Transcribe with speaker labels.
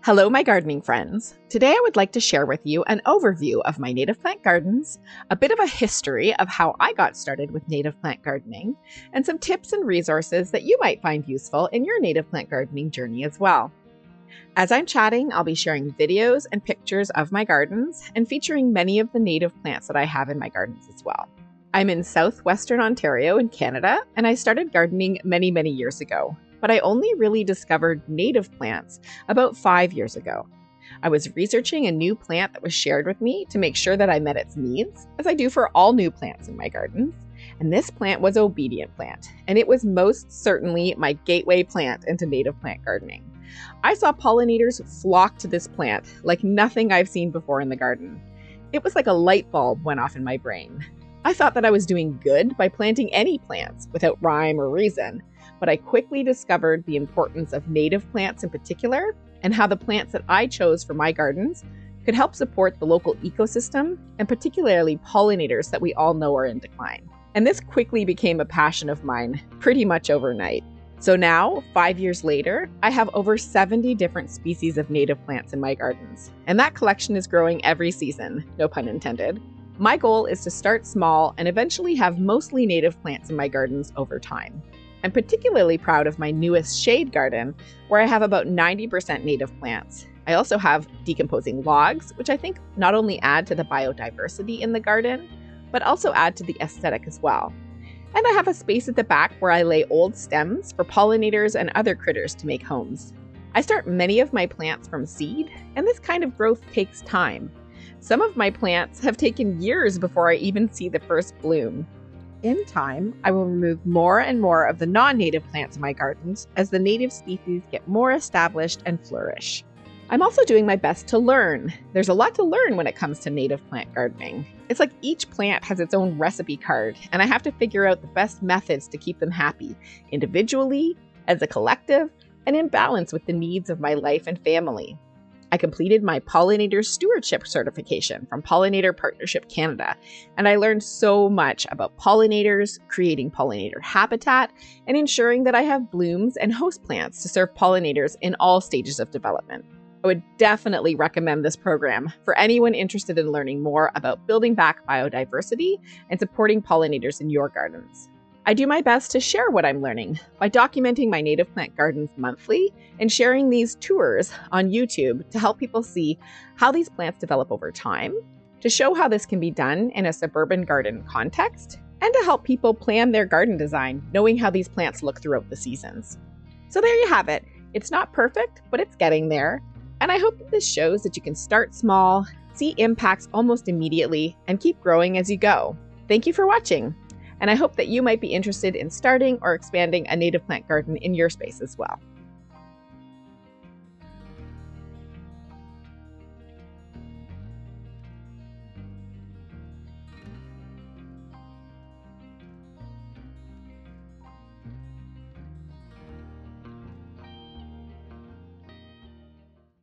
Speaker 1: Hello, my gardening friends. Today I would like to share with you an overview of my native plant gardens, a bit of a history of how I got started with native plant gardening, and some tips and resources that you might find useful in your native plant gardening journey as well. As I'm chatting, I'll be sharing videos and pictures of my gardens and featuring many of the native plants that I have in my gardens as well. I'm in southwestern Ontario in Canada, and I started gardening many years ago. But I only really discovered native plants about 5 years ago. I was researching a new plant that was shared with me to make sure that I met its needs, as I do for all new plants in my gardens. And this plant was obedient plant, and it was most certainly my gateway plant into native plant gardening. I saw pollinators flock to this plant like nothing I've seen before in the garden. It was like a light bulb went off in my brain. I thought that I was doing good by planting any plants without rhyme or reason, but I quickly discovered the importance of native plants in particular and how the plants that I chose for my gardens could help support the local ecosystem and particularly pollinators that we all know are in decline. And this quickly became a passion of mine pretty much overnight. So now, 5 years later, I have over 70 different species of native plants in my gardens, and that collection is growing every season, no pun intended. My goal is to start small and eventually have mostly native plants in my gardens over time. I'm particularly proud of my newest shade garden, where I have about 90% native plants. I also have decomposing logs, which I think not only add to the biodiversity in the garden, but also add to the aesthetic as well. And I have a space at the back where I lay old stems for pollinators and other critters to make homes. I start many of my plants from seed, and this kind of growth takes time. Some of my plants have taken years before I even see the first bloom. In time, I will remove more and more of the non-native plants in my gardens as the native species get more established and flourish. I'm also doing my best to learn. There's a lot to learn when it comes to native plant gardening. It's like each plant has its own recipe card, and I have to figure out the best methods to keep them happy, individually, as a collective, and in balance with the needs of my life and family. I completed my pollinator stewardship certification from Pollinator Partnership Canada, and I learned so much about pollinators, creating pollinator habitat, and ensuring that I have blooms and host plants to serve pollinators in all stages of development. I would definitely recommend this program for anyone interested in learning more about building back biodiversity and supporting pollinators in your gardens. I do my best to share what I'm learning by documenting my native plant gardens monthly and sharing these tours on YouTube to help people see how these plants develop over time, to show how this can be done in a suburban garden context, and to help people plan their garden design, knowing how these plants look throughout the seasons. So there you have it. It's not perfect, but it's getting there. And I hope that this shows that you can start small, see impacts almost immediately, and keep growing as you go. Thank you for watching. And I hope that you might be interested in starting or expanding a native plant garden in your space as well.